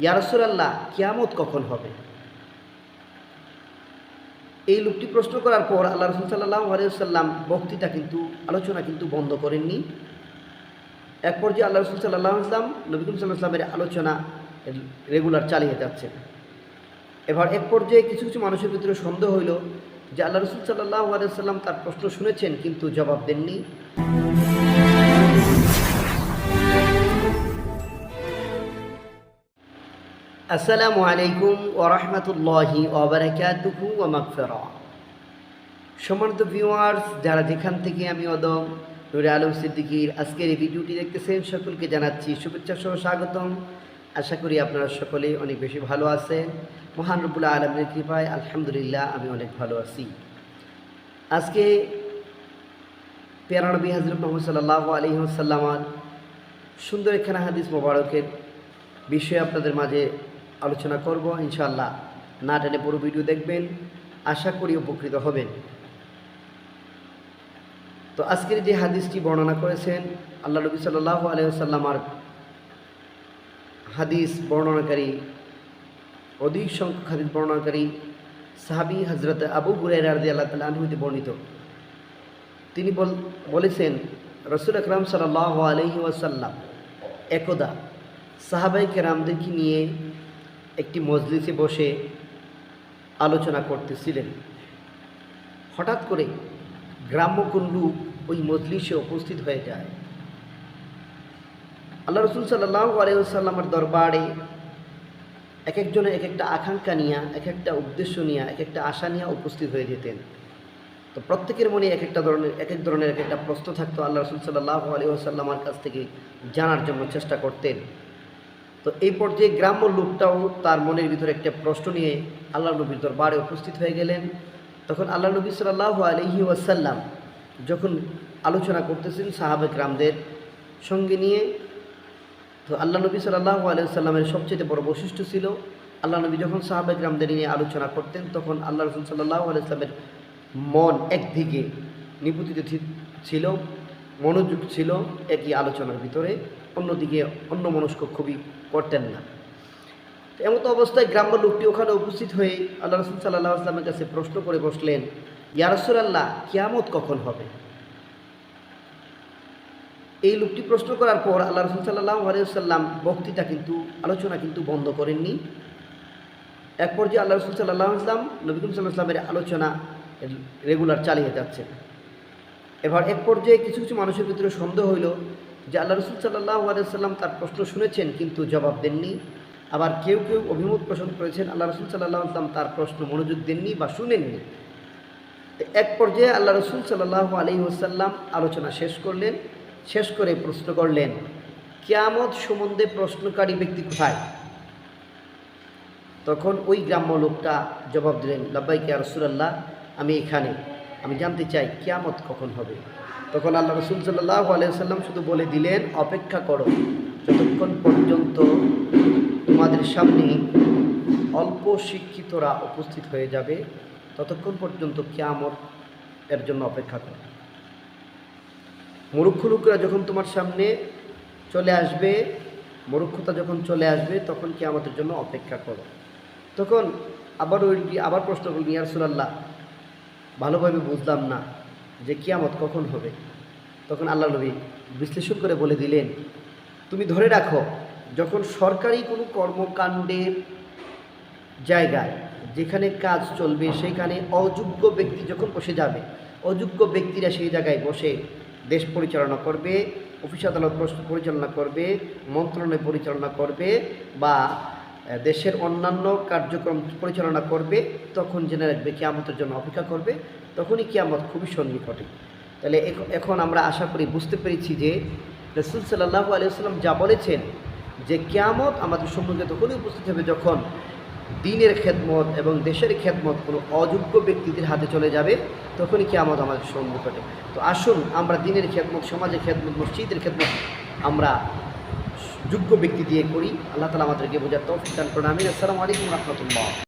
ইয়া রাসূলুল্লাহ, কিয়ামত কখন হবে? এই লোকটি প্রশ্ন করার পর আল্লাহ রাসূল সাল্লাল্লাহু আলাইহি ওয়াসাল্লাম আলোচনা বন্ধ করেননি। এক পর্যায়ে আল্লাহ রাসূল সাল্লাল্লাহু আলাইহি ওয়াসাল্লাম নবী করিম সাল্লাল্লাহু আলাইহি ওয়াসাল্লামের আলোচনা রেগুলার চালিয়ে যাচ্ছেন। এবার এক পর্যায়ে কিছু মানুষের ভিতরে সন্দেহ হইল যে আল্লাহ রাসূল সাল্লাল্লাহু আলাইহি ওয়াসাল্লাম তার প্রশ্ন শুনেছেন কিন্তু জবাব দেননি। আসসালামু আলাইকুম ওয়া রাহমাতুল্লাহি ওয়া বারাকাতুহু ওয়া মাগফিরাহ। সম্মানিত ভিউয়ার্স, যারা যেখান থেকে আমি অদম নূরে আলম সিদ্দিকীর আজকের এই ভিডিওটি দেখতেছেন, সকলকে জানাচ্ছি শুভেচ্ছা সহ স্বাগতম। আশা করি আপনারা সকলে অনেক বেশি ভালো আছেন। মহান রব্বুল আলামিনের কৃপায় আলহামদুলিল্লাহ আমি অনেক ভালো আছি। আজকে প্যারা নবী হযরত মুহাম্মদ সাল্লাল্লাহু আলাইহি ওয়াসাল্লামের সুন্দর একখানা হাদিস মোবারকের বিষয়ে আপনাদের মাঝে আলোচনা করব ইনশাআল্লাহ। না টেনে পুরো ভিডিও দেখবেন, আশা করি উপকৃত হবেন। তো আজকের যে হাদিসটি বর্ণনা করেছেন আল্লাহ নবী সাল্লাল্লাহু আলাইহি ওয়াসাল্লামের হাদিস বর্ণনাকারী, অধিক সংখ্যক হাদিস বর্ণনাকারী সাহাবী হযরত আবু হুরায়রা রাদিয়াল্লাহু তাআলা আনহু হতে বর্ণিত। তিনি বলেছেন, রাসূল আকরাম সাল্লাল্লাহু আলাইহি ওয়াসাল্লাম একদা সাহাবায়ে কেরামদেরকে নিয়ে একটি মজলিসে বসে আলোচনা করতেছিলেন। হঠাৎ করে গ্রাম্য কোন লোক ওই মজলিসে উপস্থিত হয়ে যায়। আল্লাহ রাসূল সাল্লাল্লাহু আলাইহি ওয়াসাল্লামের দরবারে এক একজনের এক একটা আকাঙ্ক্ষা নিয়ে, এক একটা উদ্দেশ্য নিয়ে, এক একটা আশা নিয়ে উপস্থিত হয়ে যেতেন। তো প্রত্যেকের মনে এক এক ধরনের এক একটা প্রশ্ন থাকতো। আল্লাহ রাসূল সাল্লাল্লাহু আলাইহি ওয়াসাল্লামের কাছ থেকে জানার জন্য চেষ্টা করতেন। তো এই পর্যায়ে গ্রাম্য লোকটাও তার মনের ভিতরে একটা প্রশ্ন নিয়ে আল্লাহ নবীর দরবারে উপস্থিত হয়ে গেলেন। তখন আল্লাহ নবী সাল্লাল্লাহু আলাইহি ওয়াসাল্লাম যখন আলোচনা করতেছেন সাহাবায়ে কেরামদের সঙ্গে নিয়ে, তো আল্লাহ নবী সাল্লাল্লাহু আলাইহি ওয়াসাল্লামের সবচেয়ে বড় বৈশিষ্ট্য ছিল, আল্লাহ নবী যখন সাহাবায়ে কেরামদের নিয়ে আলোচনা করতেন তখন আল্লাহ রাসূল সাল্লাল্লাহু আলাইহি ওয়াসাল্লামের মন একদিকে নিপতিত ছিল, মনোযোগ ছিল একই আলোচনার ভিতরে, অন্যদিকে অন্য মনস্ক খুবই করতেন না। তো এমতো অবস্থায় গ্রাম্য লোকটি ওখানে উপস্থিত হয়ে আল্লাহ রাসূল সাল্লাল্লাহু আলাইহি ওয়াসাল্লামের কাছে প্রশ্ন করে বসলেন, ইয়া রাসূলুল্লাহ, কিয়ামত কখন হবে? এই লোকটি প্রশ্ন করার পর আল্লাহ রাসূল সাল্লাল্লাহু আলাইহি ওয়াসাল্লাম আলোচনা বন্ধ করেননি। এক পর্যায়ে আল্লাহ রাসূল সাল্লাল্লাহু আলাইহি ওয়াসাল্লাম নবী করিম সাল্লাল্লাহু আলাইহি ওয়াসাল্লামের আলোচনা রেগুলার চালিয়ে যাচ্ছেন। এবার এক পর্যায়ে কিছু মানুষের ভিতরে সন্দেহ হইল যে আল্লাহ রাসূল সাল্লাল্লাহু আলাইহি ওয়াসাল্লাম তার প্রশ্ন শুনেছেন কিন্তু জবাব দেননি। আবার কেউ অভিমত পোষণ করেছেন আল্লাহ রাসূল সাল্লাল্লাহু আলাইহি ওয়াসাল্লাম তার প্রশ্ন মনোযোগ দেননি বা শুনেননি। এক পর্যায়ে আল্লাহ রাসূল সাল্লাল্লাহু আলাইহি ওয়াসাল্লাম আলোচনা শেষ করে প্রশ্ন করলেন, কিয়ামত সম্বন্ধে প্রশ্নকারী ব্যক্তি কোথায়? তখন ওই গ্রাম্য লোকটা জবাব দিলেন, লাব্বাইক ইয়া রাসূলুল্লাহ, আমি এখানে, আমি জানতে চাই কিয়ামত কখন হবে। তখন আল্লাহ রাসূল সাল্লাল্লাহু আলাইহি ওয়াসাল্লাম শুধু বলে দিলেন, অপেক্ষা করো, যতক্ষণ পর্যন্ত তোমাদের সামনে অল্প শিক্ষিতরা উপস্থিত হয়ে যাবে ততক্ষণ পর্যন্ত কিয়ামত এর জন্য অপেক্ষা করো। মূর্খ লোকেরা যখন তোমার সামনে চলে আসবে, মূর্খতা যখন চলে আসবে তখন কিয়ামতের জন্য অপেক্ষা করো। তখন আবার প্রশ্ন করলেন, ইয়া রাসূলুল্লাহ, ভালোভাবে বুঝলাম না যে কিয়ামত কখন হবে। তখন আল্লাহ নবী বিশ্লেষণ করে বলে দিলেন, তুমি ধরে রাখো, যখন সরকারি কোনো কর্মকাণ্ডের জায়গায় যেখানে কাজ চলবে সেখানে অযোগ্য ব্যক্তি যখন বসে যাবে, অযোগ্য ব্যক্তিরা সেই জায়গায় বসে দেশ পরিচালনা করবে, অফিস আদালত পরিচালনা করবে, মন্ত্রণালয় পরিচালনা করবে বা দেশের অন্যান্য কার্যক্রম পরিচালনা করবে, তখন জেনে রাখবে কিয়ামতের জন্য অপেক্ষা করবে, তখনই কিয়ামত খুবই সন্নিকটে। তাহলে এখন আমরা আশা করি বুঝতে পেরেছি যে রাসূল সাল্লাল্লাহু আলাইহি ওয়াসাল্লাম যা বলেছেন যে কিয়ামত আমাদের সম্মুখে তখনই উপস্থিত হবে যখন দ্বীনের খেদমত এবং দেশের খেদমত কোনো অযোগ্য ব্যক্তিদের হাতে চলে যাবে, তখনই কিয়ামত আমাদের সম্মুখে। তো আসুন আমরা দ্বীনের খেদমত, সমাজের খেদমত, মসজিদের খেদমত আমরা যোগ্য ব্যক্তি দিয়ে করি। আল্লাহ তাআলা আমাদেরকে বোঝার তৌফিক দান করুন। আমিন। আসসালামু আলাইকুম ওয়া রাহমাতুল্লাহ।